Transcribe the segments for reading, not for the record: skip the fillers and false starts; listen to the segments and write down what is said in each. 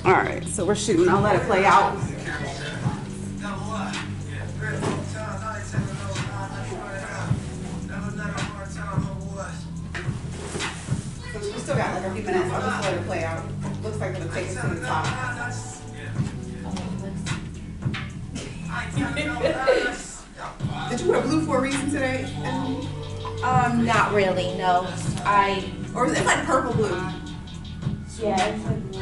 All right, so we're shooting. I'll let it play out. So we still got like a few minutes. I'll just let it play out. Looks like it'll take us to the top. Did you wear blue for a reason today? Not really, no. Or is it like purple blue? Yeah, it's like blue.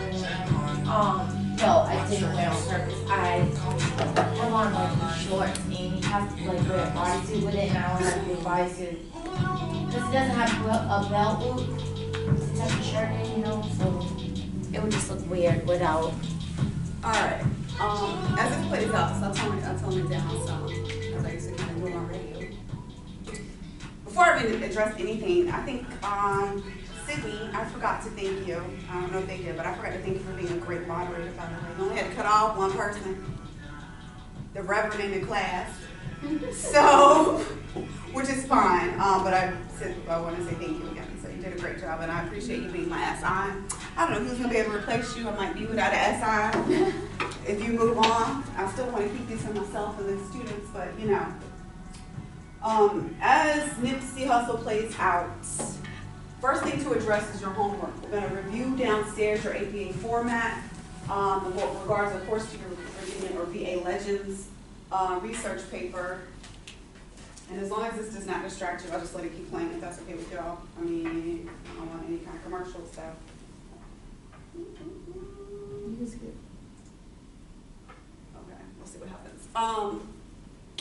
No, I didn't wear it on purpose. I have on like shorts and you have to like wear a bodysuit with it, and I don't have to do a bodysuit. Because it doesn't have a belt loop. It's like a shirt in, you know, so it would just look weird without. Alright. As it plays out, so I'll tone it down some. As I used to kind of do on radio. Before I even address anything, I think Sydney, I forgot to thank you. I don't know if they did, but I forgot to thank you for being a great moderator, by the way. You only had to cut off one person, the reverend in the class. So, which is fine, but I want to say thank you again. So you did a great job, and I appreciate you being my SI. I don't know who's going to be able to replace you. I might be without an SI. If you move on, I still want to keep these for myself and the students, but you know. As Nipsey Hussle plays out, first thing to address is your homework. We're going to review downstairs your APA format in regards, of course, to your Virginia or VA Legends research paper. And as long as this does not distract you, I'll just let it keep playing if that's okay with y'all. I mean, I don't want any kind of commercial stuff. Okay, we'll see what happens.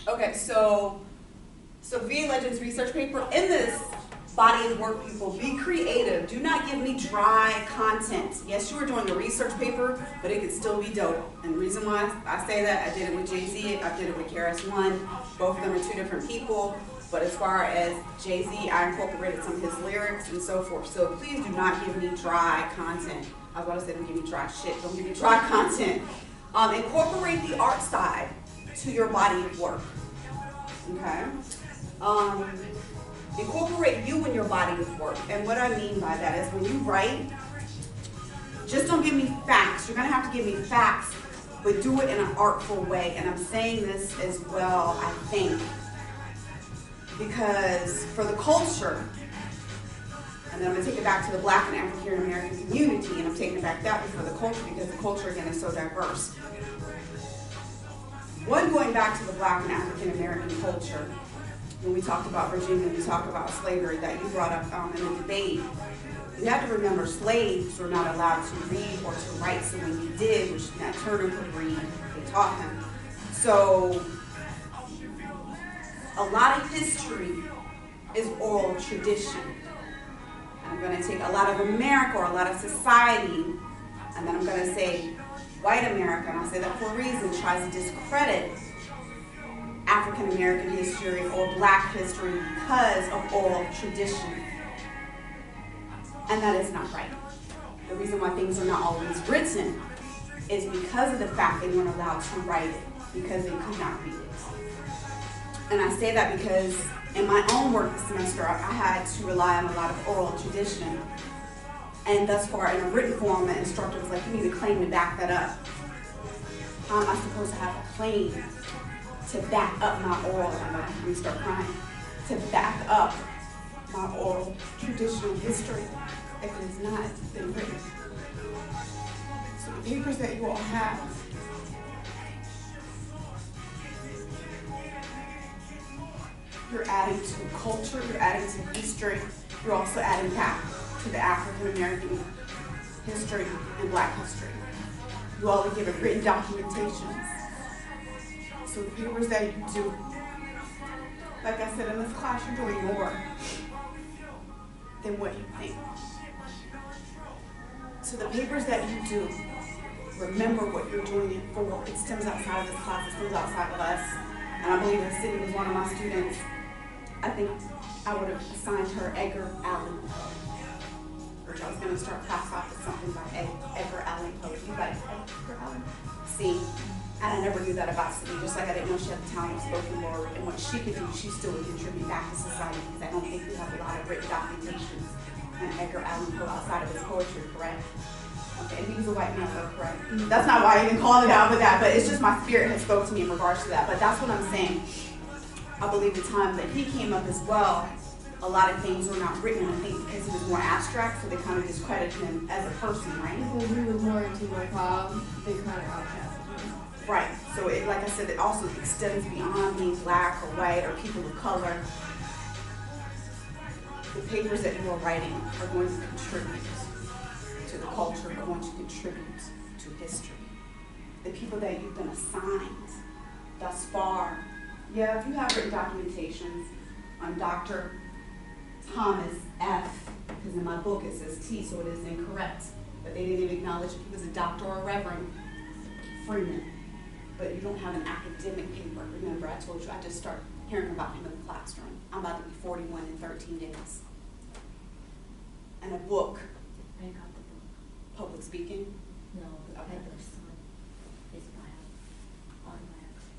Okay, so VA Legends research paper. In this body of work, people, be creative. Do not give me dry content. Yes, you are doing a research paper, but it could still be dope. And the reason why I say that, I did it with Jay-Z, I did it with KRS-One. Both of them are two different people. But as far as Jay-Z, I incorporated some of his lyrics and so forth. So please do not give me dry content. I was about to say don't give me dry shit. Don't give me dry content. Incorporate the art side to your body of work. Okay? Incorporate you in your body of work. And what I mean by that is when you write, just don't give me facts. You're going to have to give me facts, but do it in an artful way. And I'm saying this as well, I think, because for the culture, and then I'm going to take it back to the Black and African American community, and I'm taking it back that way for the culture because the culture, again, is so diverse. One, going back to the Black and African American culture, when we talked about Virginia, we talked about slavery that you brought up in the debate. You have to remember slaves were not allowed to read or to write, so when he did, which Nat Turner could read, they taught him. So a lot of history is oral tradition. I'm going to take a lot of America or a lot of society, and then I'm going to say white America, and I'll say that for a reason, tries to discredit African American history or Black history because of oral tradition. And that is not right. The reason why things are not always written is because of the fact they weren't allowed to write it, because they could not read it. And I say that because in my own work this semester, I had to rely on a lot of oral tradition. And thus far, in a written form, the instructor was like, you need a claim to back that up. How am I supposed to have a claim to back up my oral, and I'm going to start crying, to back up my oral traditional history if it has not been written? So the papers that you all have, you're adding to culture, you're adding to history, you're also adding back to the African American history and Black history. You all are given written documentations. So the papers that you do, like I said in this class, you're doing more than what you think. So the papers that you do, remember what you're doing it for. It stems outside of this class, it stems outside of us. And I believe if Sydney was one of my students, I think I would have assigned her Edgar Allan. Or I was going to start class off with something by Edgar Allan Poe. You like Edgar Allan? See? And I never knew that about Sydney, just like I didn't know she had the talent of spoken word, and what she could do, she still would contribute back to society, because I don't think we have a lot of written documentations on Edgar Allan Poe outside of his poetry, correct? Okay, and he was a white man, though, correct? That's not why I even called it out with that, but it's just my spirit had spoke to me in regards to that. But that's what I'm saying. I believe the time that he came up as well, a lot of things were not written, I think, because he was more abstract, so they kind of discredited him as a person, right? Because he was more into like they kind of outcasted him. Right. So it, like I said, it also extends beyond being black or white or people of color. The papers that you are writing are going to contribute to the culture, are going to contribute to history. The people that you've been assigned thus far. Yeah, if you have written documentations on Dr. Thomas F., because in my book it says T, so it is incorrect. But they didn't even acknowledge if he was a doctor or a reverend. Freeman. But you don't have an academic paper. Remember, I told you I just started hearing about him in the classroom. I'm about to be 41 in 13 days. And a book. I got the book. Public speaking. No, the Okay. Peddler's Son is my autobiography.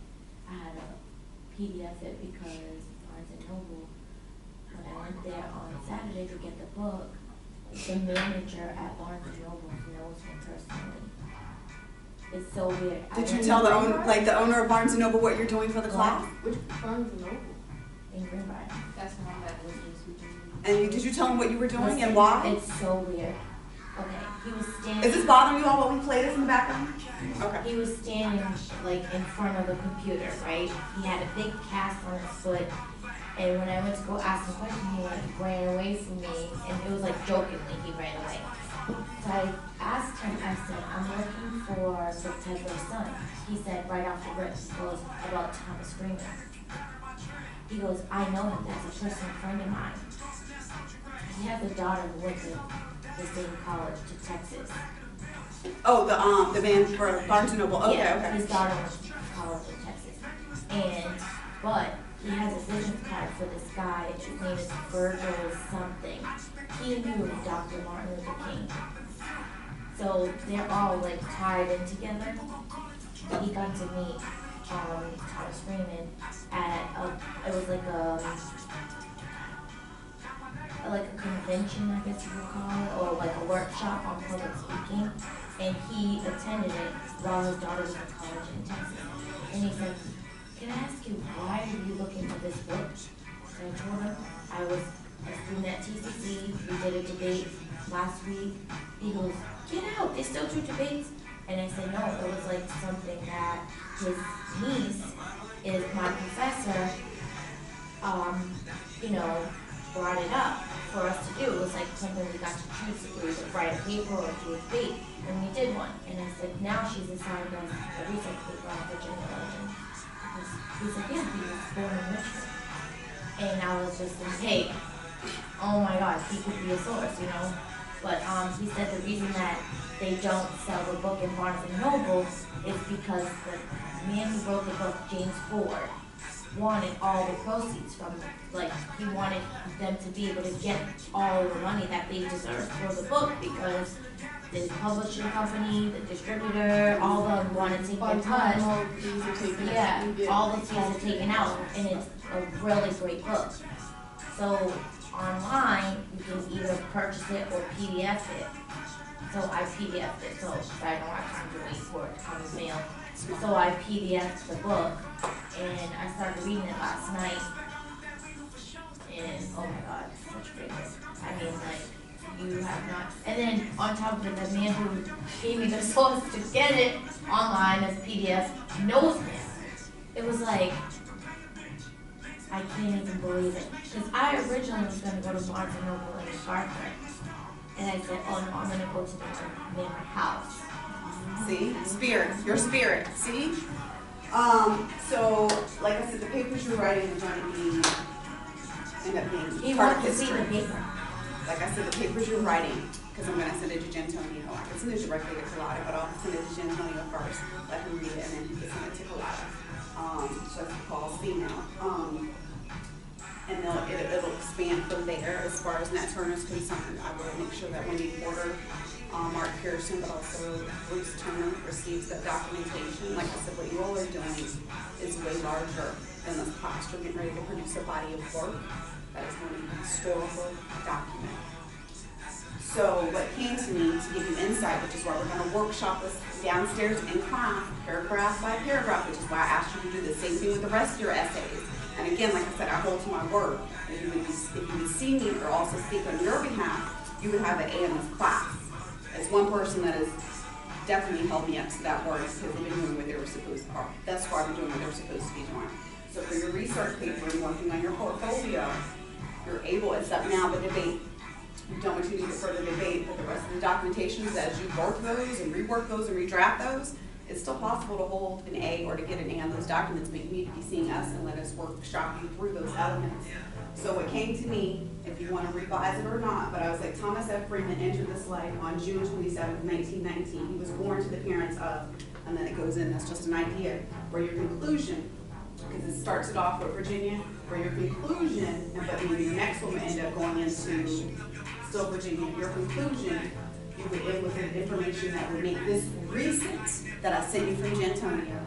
I had a PDF it because Barnes and Noble, when I went there on Saturday to get the book, the manager at Barnes and Noble knows me personally. It's so weird. Did you tell the owner, like the owner of Barnes and Noble, what you're doing for the class? Which Barnes and Noble? In Greenbrier. That's not that business. And did you tell him what you were doing and why? It's so weird. Okay, he was standing. Is this bothering you all while we play this in the background? Okay. He was standing like in front of the computer, right? He had a big cast on his foot, and when I went to go ask him a question, he like ran away from me, and it was like jokingly he ran away. So I asked him, I said, I'm looking for the Peddler's Son. He said right off the rip, it was about Thomas Freeman. He goes, I know him, that's a personal friend of mine. He has a daughter who went to the same college to Texas. Oh, the man for Barnes and Noble. Okay, Yeah, okay. his daughter went to college in Texas. But he has a business card for this guy, his name is Virgil something. He knew Dr. Martin Luther King. So they're all like tied in together. He got to meet Thomas Freeman at it was like a convention, I guess you would call it, or like a workshop on public speaking, and he attended it while his daughter was in college in Texas. And he said, can I ask you, why are you looking for this book? So I told him I was a student at TCC, we did a debate last week. He goes, get out, they still do debates? And I said, no, it was like something that his niece is my professor, brought it up for us to do. It was like something we got to choose to do, either write a paper or do a debate, and we did one. And I said, now she's assigned us a research paper on Virginia legend. He said, yeah, he was born in Richmond. And I was just like, hey, oh my God, he could be a source, But he said the reason that they don't sell the book in Barnes and Noble is because the man who wrote the book, James Ford, wanted all the proceeds from it. Like, he wanted them to be able to get all the money that they deserved for the book because the publishing company, the distributor, all of them wanted to get cut. Yeah, all the fees are taken out, and it's a really great book. So online, you can either purchase it or PDF it. So I PDF'd it, so I don't have time to wait for it to come in the mail. So I PDF'd the book, and I started reading it last night. And oh my God, such a great book. I mean, like, you have not. And then on top of it, the man who gave me the source to get it online as PDF knows me. It was like, I can't even believe it. Because I originally was going to go to Barnes and Noble in MacArthur. And I said, oh no, I'm going to go to the one near my house. See? Spirit. Your spirit. See? So, like I said, the papers you're writing are going to end up being part of history. The paper. Like I said, the papers you're writing, because I'm going to send it to Gentonio. I can send it directly to Collada, but I'll send it to Gentonio first, let him read it, and then he can send it to Collada. So that's Paul's female. And it'll expand from there as far as Nat Turner's concerned. I will make sure that Wendy Porter, Mark Pearson, but also Bruce Turner receives that documentation. Like I said, what you all are doing is way larger than this class. You're getting ready to produce a body of work that is going to be a historical document. So what came to me to give you insight, which is why we're going to workshop this downstairs in class, paragraph by paragraph, which is why I asked you to do the same thing with the rest of your essays. And again, like I said, I hold to my word. If you would see me or also speak on your behalf, you would have an A in this class. As one person that has definitely held me up to that word because they've been doing what they were supposed to, or that's why they're doing what they're supposed to be doing. So for your research paper and working on your portfolio, you're able, it's up now, the debate. You don't want you to need to further debate, but the rest of the documentations, as you work those and rework those and redraft those, it's still possible to hold an A or to get an A on those documents, but you need to be seeing us and let us workshop you through those elements. So what came to me, if you want to revise it or not, but I was like, Thomas F. Freeman entered this life on June 27th, 1919. He was born to the parents of, and then it goes in, that's just an idea, where your conclusion, because it starts it off with Virginia, where your conclusion, but then your next one will end up going into still Virginia, your conclusion, you would end with the information that would make this recent that I sent you from Gentonio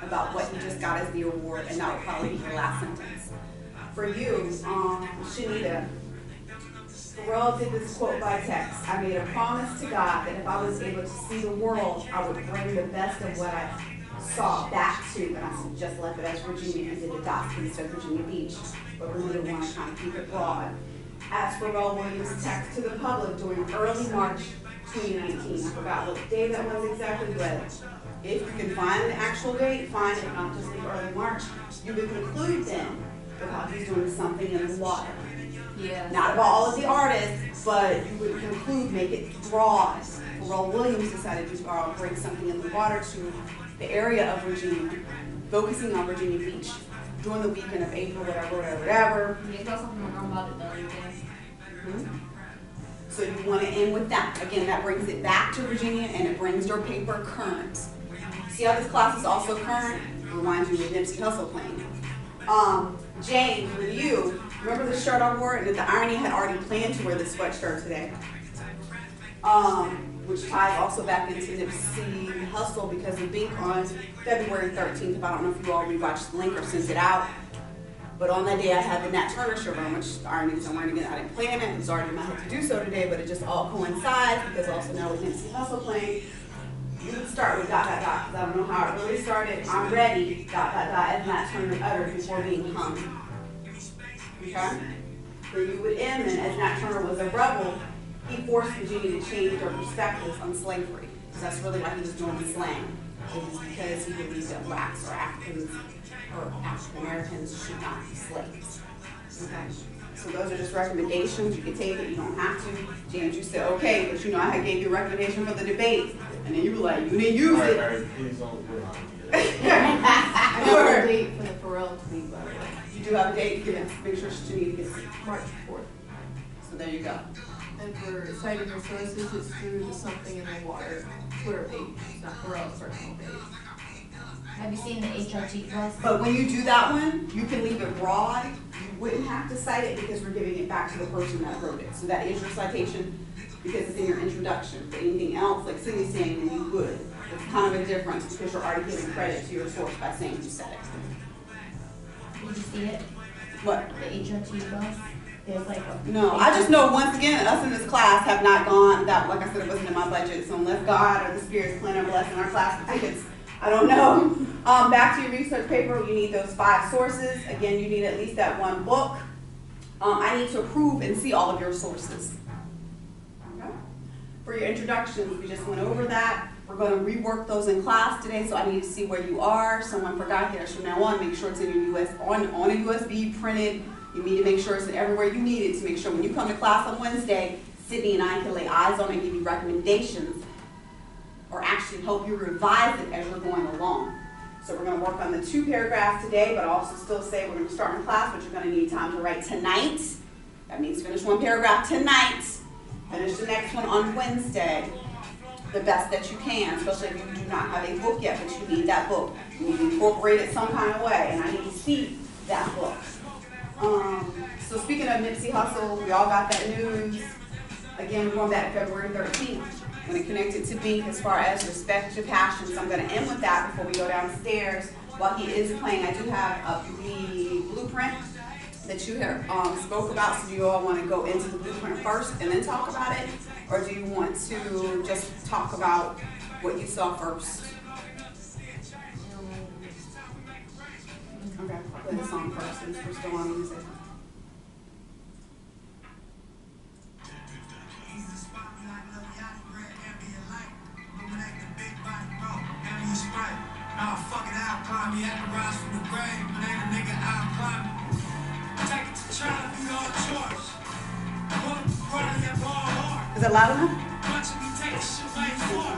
about what you just got as the award, and that would probably be your last sentence. For you, Shanita, Pharrell did this quote by text. I made a promise to God that if I was able to see the world, I would bring the best of what I saw back to, and I just left it as Virginia and did the dots instead of Virginia Beach, but we really want to kind of keep it broad. As Pharrell Williams' text to the public during early March 2019, I forgot what day that was exactly, but if you can find the actual date, fine. If not, just leave early March. You would conclude then with how he's doing something in the water. Yeah. Not about all of the artists, but you would conclude, make it broad. Pharrell Williams decided to bring something in the water to the area of Virginia, focusing on Virginia Beach during the weekend of April, whatever. You got something wrong about it though, So you want to end with that. Again, that brings it back to Virginia and it brings your paper current. See how this class is also current? Reminds you of Nipsey Hussle playing. James, with you, remember the shirt I wore? And the irony had already planned to wear this sweatshirt today. Which ties also back into Nipsey Hussle because of Bink on February 13th. I don't know if you all rewatched the link or sent it out. But on that day I had the Nat Turner shirt on, which the irony is I'm wearing again. I didn't plan it. It was already in my head to do so today, but it just all coincides because also now with Nipsey Hussle playing, you would start with ... because I don't know how it really started. I'm ready, ... as Nat Turner uttered before being hung. Okay? So you would end then, as Nat Turner was a rebel, he forced Virginia to change their perspectives on slavery. So that's really why he was doing the slang. It was because he believed that blacks or Africans or African Americans should not be slaves. Okay? So those are just recommendations. You can take it, you don't have to. James, you said, okay, but you know, I gave you a recommendation for the debate. And then you were like, you didn't use it. I have a date for the Pharrell tweet, by the way. You do have a date? Yes. Make sure Shanita gets it. March 4th. So there you go. And for citing your sources, it's through the Something in the Water Twitter page. It's not Pharrell's personal page. Have you seen the HRT plus? But when you do that one, you can leave it broad. You wouldn't have to cite it because we're giving it back to the person that wrote it. So that is your citation because it's in your introduction. But anything else, like Cindy's saying, then you would. It's kind of a difference because you're already giving credit to your source by saying you said it. Did you see it? What? The HRT plus? There's like a... No, I just know once again, us in this class have not gone, that, like I said, it wasn't in my budget. So unless God or the Spirit's planning a blessing our class with tickets, I don't know. Back to your research paper, you need those 5 sources. Again, you need at least that 1 book. I need to approve and see all of your sources. Okay. For your introductions, we just went over that. We're going to rework those in class today, so I need to see where you are. Someone forgot here, from now on, make sure it's in your on a USB printed. You need to make sure it's everywhere you need it to make sure when you come to class on Wednesday, Sydney and I can lay eyes on it and give you recommendations or actually help you revise it as you're going along. So we're going to work on the 2 paragraphs today, but also still say we're going to start in class, but you're going to need time to write tonight. That means finish 1 paragraph tonight, finish the next one on Wednesday, the best that you can, especially if you do not have a book yet, but you need that book. You need to incorporate it some kind of way, and I need to see that book. So speaking of Nipsey Hussle, we all got that news. Again, we're going back to February 13th. I'm going to connect it to Bink as far as respect your passions. I'm going to end with that before we go downstairs. While he is playing, I do have the blueprint that you have spoke about. So do you all want to go into the blueprint first and then talk about it? Or do you want to just talk about what you saw first? Okay, I'll play the song first since we're still on music. Nah, fuck it, I'll climb me. I can rise from the grave, but ain't a nigga, I'll climb me. Take it to trial if you go to George. Put up the brother that ball hard. Is it loud enough? Bunch of me take this shit way far.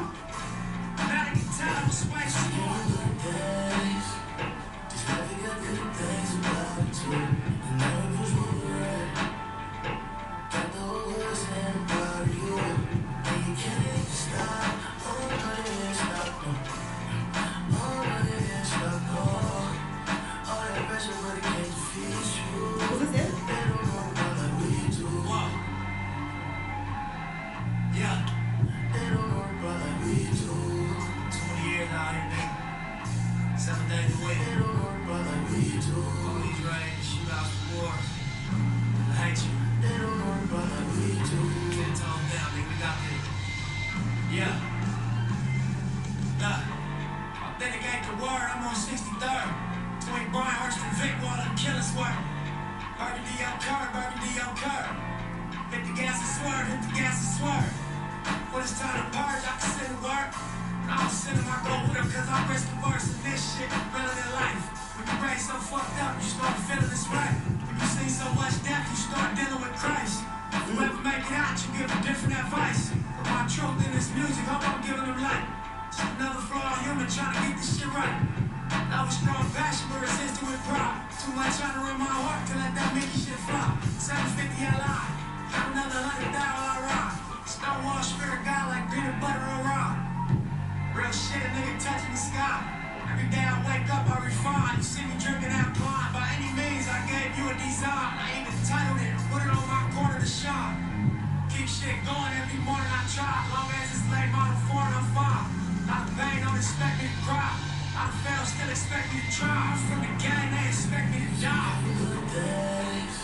Now they get tired of space more. Just let me got good things about it too. And now it was where we're at. Got the whole world saying about you. And you can't stop. Oh, but it ain't stop, no. Is this it? Yeah. 20 years out here, nigga. 7 days a week. Police raids, shootouts, wars. I hate you. 10 toes down, nigga. We got this. Yeah. Authenticate the word. I'm on 63rd. Between Brian Hurst and Vic, while the killers work. Burgundy on curve, burgundy on curve. Hit the gas and swerve, hit the gas and swerve. When it's time to purge, I can send a word. I don't send him, I go with him, cause I'm risk averse in this shit, realer than life. When you raise so fucked up, you start feeling this right. When you see so much death, you start dealing with Christ. If you ever make it out, you give them different advice. But my truth in this music, hope I'm giving them light. Just another flawed human trying to get this shit right. I was strong passion, but resistant with pride. Too much trying to run my heart to let that Mickey shit fly. 750 LI, got another 100,000 I ride. Stonewall spirit guy like peanut butter or raw. Real shit, a nigga touching the sky. Every day I wake up, I refine. You see me drinking that wine. By any means, I gave you a design. I even titled it, put it on my corner to shine. Keep shit going every morning I try. Long as it's late, model 4 and I'm fine. Not a pain, don't expect me to cry. I fail, still expect me to try. I'm from the gang, they expect me to die. Good days,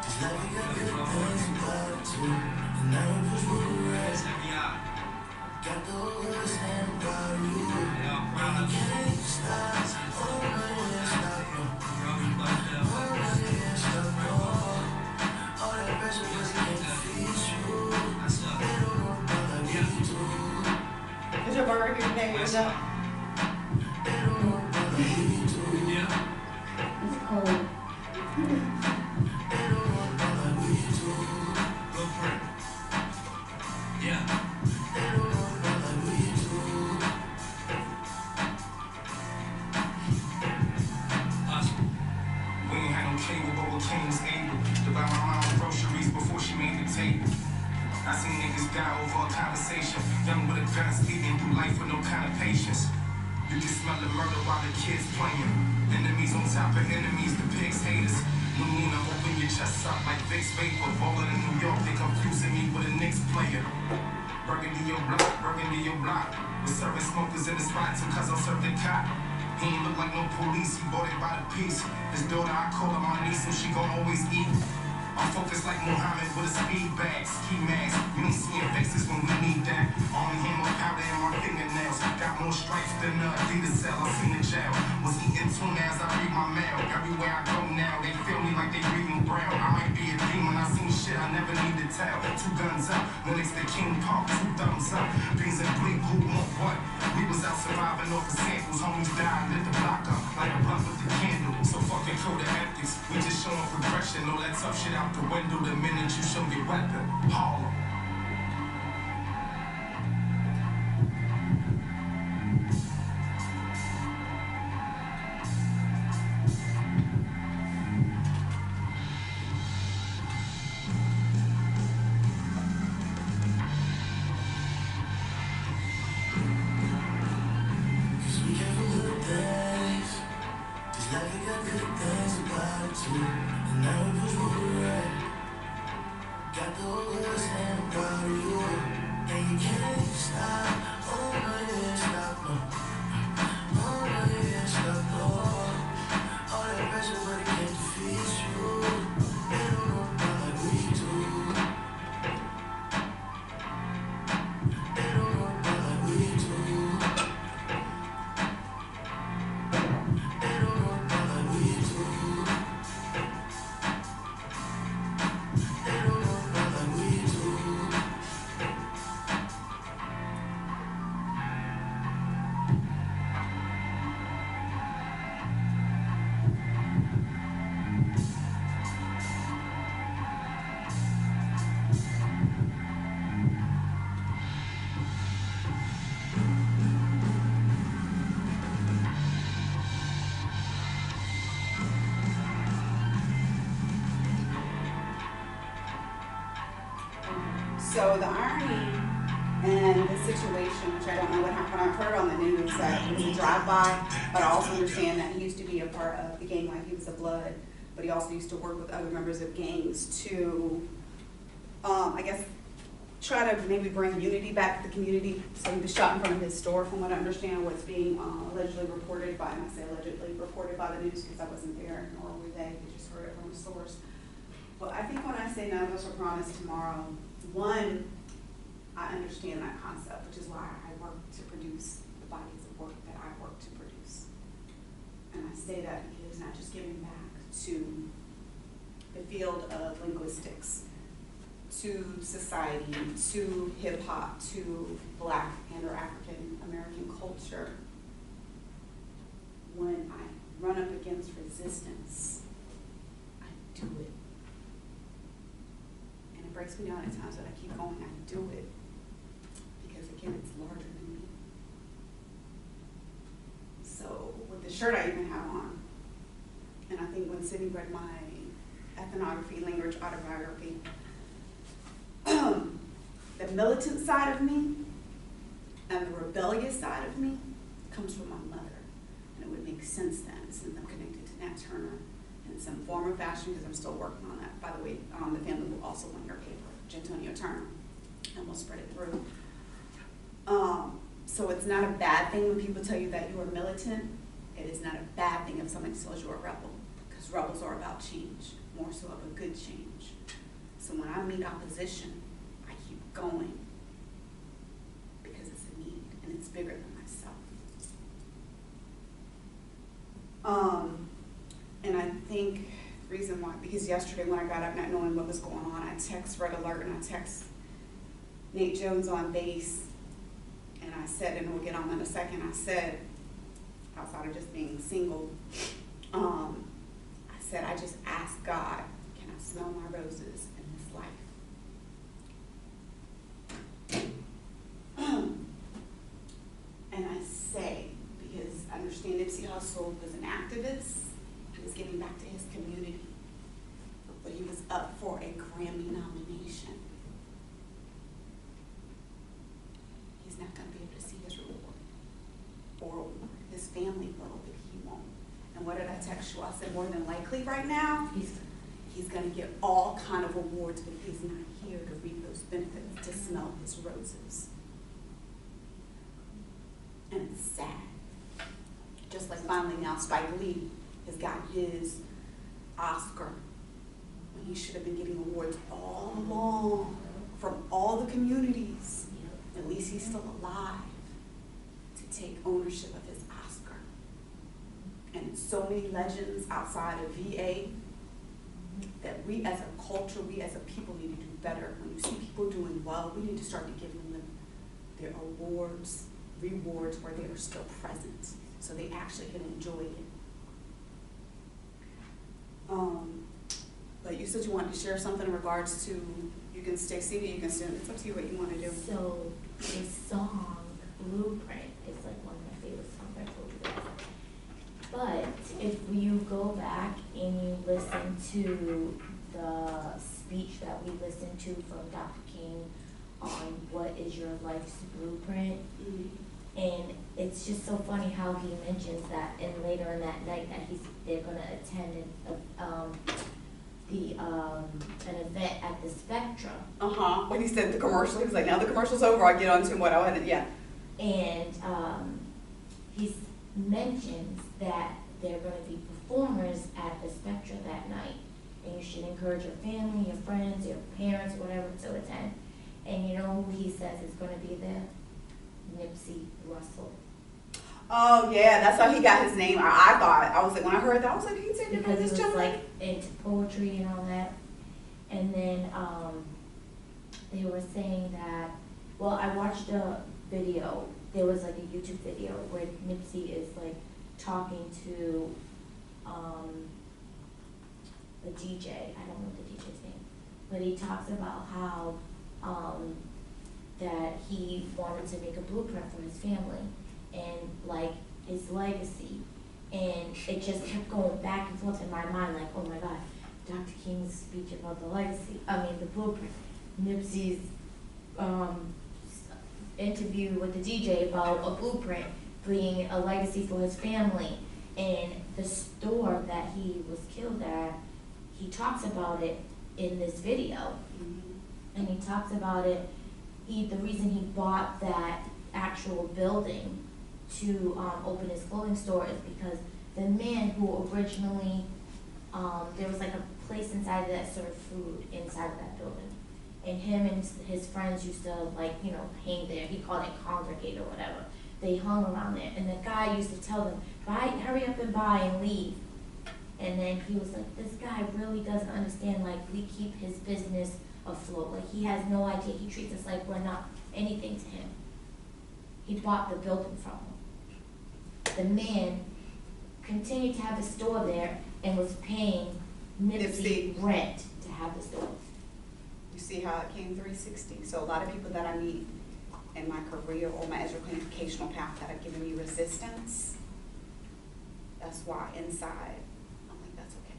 just like we got good things about it too. And now it was where we're at. Got the whole world saying about you. I can't stop. Oh, no, yeah, stop, no. Oh, no, yeah, stop, no. All that pressure just can't defeat you. They don't know about like we do. Is your burger here today? What's up? It's cold. I seen niggas die over a conversation. Young with a gun, speeding through life with no kind of patience. You can smell the murder while the kids playing. Enemies on top of enemies, the pigs haters. New moon, I'm open your chest up like Vic's vapor. Ballin' in New York, they confusing me with a Knicks player. Burgundy your block. With serving smokers in the spot, too, cause I'm serving cop. He ain't look like no police, he bought it by the piece. His daughter, I call her my niece, so she gon' always eat. I'm focused like Muhammad with a speed bag, ski mask. You ain't seeing faces when we need that. Only hammer powder in my fingernails. Got more stripes than Adidas cell. I seen the jail. Was eating tuna as I read my mail. Everywhere I go now, they feel me like they reading Braille. I might be a demon, I seen shit I never need to tell. 2 guns up, when it's the King Park, 2 thumbs up. Beans and bleak, who want what? We was out surviving off the samples. Homies died, lit the block up like a blunt with the candle. So fucking code of ethics. We just showing progression. All that tough shit out the window the minute you show your weapon. Harlem. Cause we got good things. Just like we got good things about it too. And now it was where we're at. Got the whole world saying So the irony in this situation, which I don't know what happened, I've heard on the news that it was a drive-by, but I also understand that he used to be a part of the gang life. He was a blood, but he also used to work with other members of gangs to, I guess, try to maybe bring unity back to the community. So he was shot in front of his store, from what I understand, what's being allegedly reported by, and I say allegedly reported by the news because I wasn't there, nor were they just heard it from a source. But I think when I say none of us are promised tomorrow, one, I understand that concept, which is why I work to produce the bodies of work that I work to produce. And I say that because not just giving back to the field of linguistics, to society, to hip hop, to Black and or African American culture. When I run up against resistance, I do it. And it breaks me down at times that I keep going, I do it. Because again, it's larger than me. So with the shirt I even have on, and I think when Sydney read my ethnography, language, autobiography, the militant side of me and the rebellious side of me comes from my mother. And it would make sense then, since I'm connected to Nat Turner in some form or fashion, because I'm still working on that. By the way, the family will also win your paper, Gentonio Turner, and we'll spread it through. So it's not a bad thing when people tell you that you are militant. It is not a bad thing if somebody tells you a rebel, because rebels are about change, more so of a good change. So when I meet opposition, I keep going because it's a need and it's bigger than myself. And I think the reason why, because yesterday when I got up not knowing what was going on, I text Red Alert and I text Nate Jones on bass, and I said, and we'll get on in a second, I said, outside of just being single, I said, I just asked God, can I smell my roses in this life? And I say, because I understand Nipsey Hussle was an activist, he was giving back to his community, but he was up for a Grammy nomination. He's not going to be able to see his reward or award. His family will, but he won't. And what did I text you? I said, more than likely right now, he's going to get all kind of awards, but he's not here to reap those benefits, to smell his roses. And it's sad. Just like finally now Spike Lee has got his Oscar when he should have been getting awards all along from all the communities. At least he's still alive to take ownership of his Oscar. And so many legends outside of VA that we as a culture, we as a people need to do better. When you see people doing well, we need to start to give them their awards, rewards where they are still present, so they actually can enjoy it. But you said you wanted to share something in regards to, you can stay seated, you can stand, it's up to you what you want to do. So the song Blueprint is like one of my favorite songs, I told you that. But if you go back and you listen to the speech that we listened to from Dr. King on what is your life's blueprint, and it's just so funny how he mentions that, and later in that night that they're gonna attend an event at the Spectrum. When he said the commercial, he was like, now the commercial's over, I'll get on to what I had to, yeah. And he mentions that there are gonna be performers at the Spectrum that night, and you should encourage your family, your friends, your parents, whatever, to attend. And you know who he says is gonna be there? Nipsey Hussle. Oh yeah, that's how he got his name. I thought, I was like, when I heard that, I was like, he said because this he was gentleman. like into poetry and all that. And then they were saying that, well, I watched a video, there was like a YouTube video where Nipsey is like talking to the DJ, I don't know the DJ's name, but he talks about how that he wanted to make a blueprint for his family and like his legacy, and it just kept going back and forth in my mind like, oh my God, Dr. King's speech about the legacy, the blueprint, Nipsey's interview with the DJ about a blueprint being a legacy for his family. And the store that he was killed at, he talks about it in this video. And he talks about it, the reason he bought that actual building to open his clothing store is because the man who originally, there was like a place inside that served food inside of that building. And him and his friends used to, like, you know, hang there. He called it congregate or whatever. They hung around there. And the guy used to tell them, buy, hurry up and buy and leave. And then he was like, this guy really doesn't understand, like, we keep his business afloat. Like, he has no idea. He treats us like we're not anything to him. He bought the building from him. The man continued to have the store there and was paying Nipsey rent to have the store. You see how it came 360? So a lot of people that I meet in my career or my educational path that have given me resistance, that's why inside, I'm like, that's okay.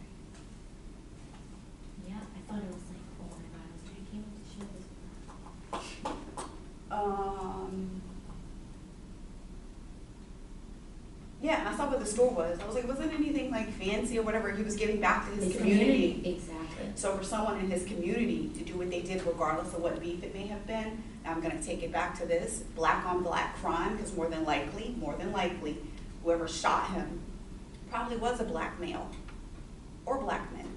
Yeah, I thought it was like, oh my God, I was trying to show this. Yeah, I saw what the store was. I was like, it wasn't anything like fancy or whatever. He was giving back to his community. Exactly. So for someone in his community to do what they did, regardless of what beef it may have been, I'm going to take it back to this black on black crime, because more than likely, whoever shot him probably was a black male or black men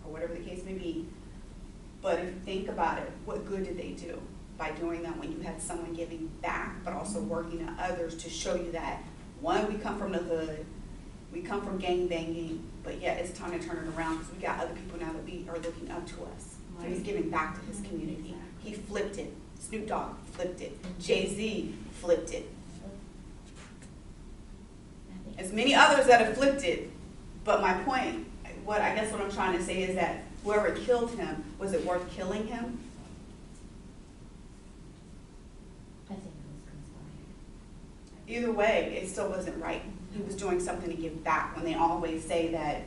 or whatever the case may be. But if you think about it, what good did they do by doing that when you had someone giving back, but also working on others to show you that, one, we come from the hood, we come from gang banging, but yeah, it's time to turn it around because we got other people now that are looking up to us. So he's giving back to his community. He flipped it. Snoop Dogg flipped it. Jay-Z flipped it. As many others that have flipped it. But my point, what I'm trying to say is that whoever killed him, was it worth killing him? I think it was conspired. Either way, it still wasn't right. He was doing something to give back. When they always say that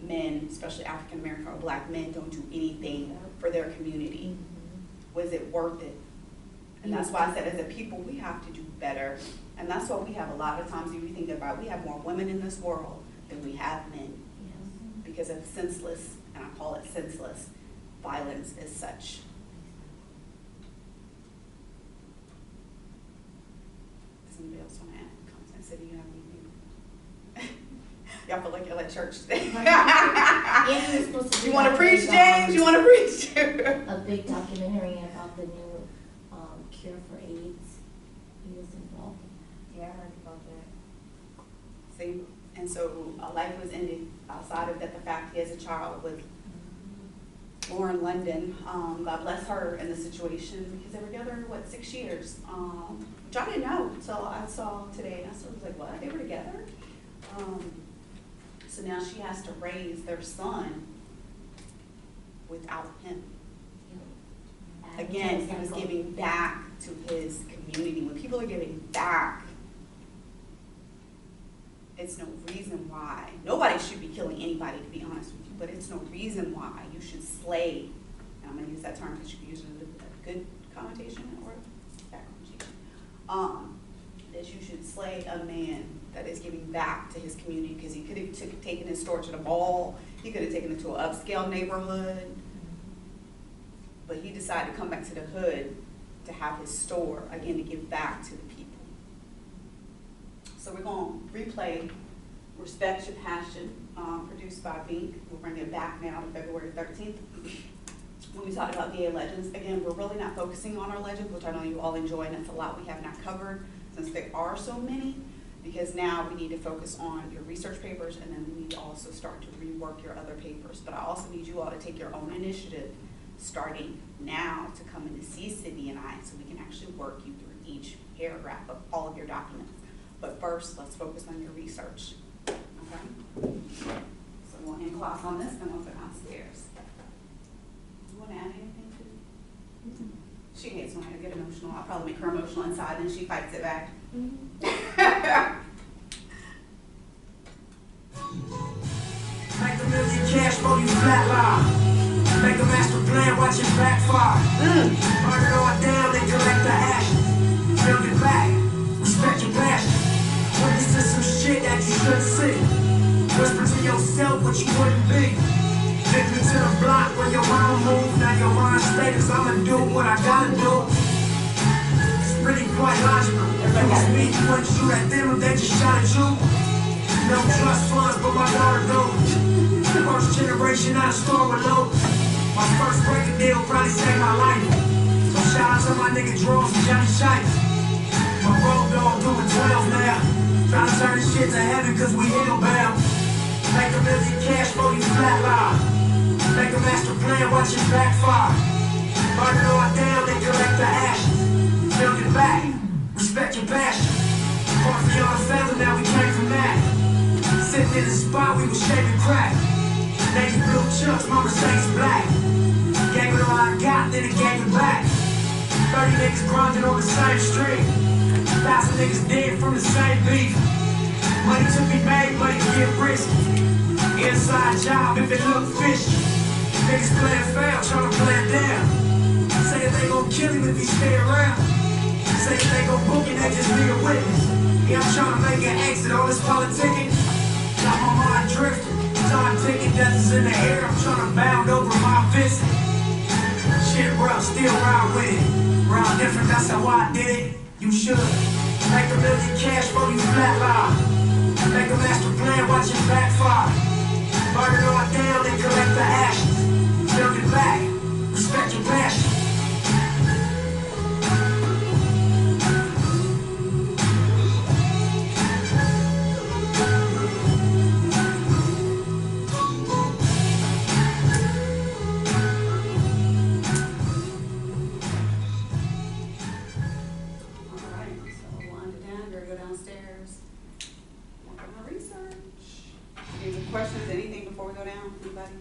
men, especially African American or black men, don't do anything for their community, was it worth it? And that's why I said, as a people, we have to do better. And that's why we have a lot of times, if you think about it, we have more women in this world than we have men. Because of senseless, and I call it senseless, violence as such. Does anybody else want to add comments? I said, do you have anything? Y'all feel like you're at church today. You want to preach, James? You want to preach? A big documentary about the new cure for AIDS. He was involved in that. Yeah, I heard about that. See, and so a life was ended outside of that. The fact he has a child with Lauren London, God bless her in the situation, because they were together, 6 years? Which I didn't know until I saw today, and I sort of was like, what? They were together? So now she has to raise their son without him. Again, he was giving back to his community. When people are giving back, it's no reason why. Nobody should be killing anybody, to be honest with you, but it's no reason why you should slay, and I'm going to use that term because you can use it in a good connotation or bad connotation, that you should slay a man that is giving back to his community, because he could have taken his store to the mall, he could have taken it to an upscale neighborhood, but he decided to come back to the hood to have his store, again, to give back to the people. So we're going to replay Respect Your Passion, produced by Bink. We'll bring it back now to February 13th. When we talked about gay legends, again, we're really not focusing on our legends, which I know you all enjoy, and that's a lot we have not covered since there are so many, because now we need to focus on your research papers, and then we need to also start to rework your other papers. But I also need you all to take your own initiative starting now to come in to see Sydney and I, so we can actually work you through each paragraph of all of your documents. But first, let's focus on your research, okay? So we'll end class on this, then we'll go downstairs. You want to add anything to it? She hates when I get emotional. I'll probably make her emotional inside, and she fights it back. Make a million cash for you flatline. Make a master plan, watch it backfire. Burn it all down, they to the city. Whisper to yourself what you wouldn't be. Victim to the block where your mom moved. Now your mind status, I'ma do what I gotta do. It's really quite logical. If it was me, you wouldn't shoot at them if they just shot at you. No trust funds, but my daughter do. First generation out of store with low. My first record deal probably saved my life. So shout out to my nigga Drones and Johnny Shites. My road dog doing 12 now. Trying to turn this shit to heaven cause we hellbound. Make a million cash for you flatline. Make a master plan, watch it backfire. Burn it all down, then collect the ashes. Build it back, respect your passion. Fought for your family, now we came from that. Sitting in the spot, we was shaving crack. Navy blue chucks, my Mercedes black. Gave it all I got, then it gave it back. 30 niggas grinding on the same street. 1,000 niggas dead from the same beef. Money to be made, money to get risky. Inside job if it look fishy. Niggas playing fair, tryna play it down. Say that they gon' kill him if he stay around. Say that they gon' book him, they just need a witness. Yeah, I'm tryna make an exit, all this politicking got my mind drifting. Time ticking, death is in the air, I'm tryna bound over my visit. Shit rough, still ride with it. Round different, that's how I did it. You should. Make a million cash for you flatline. Make a master plan, watch it backfire. Burn it all down, then collect the ashes. Build it back, respect your passion. Questions, anything before we go down? Anybody?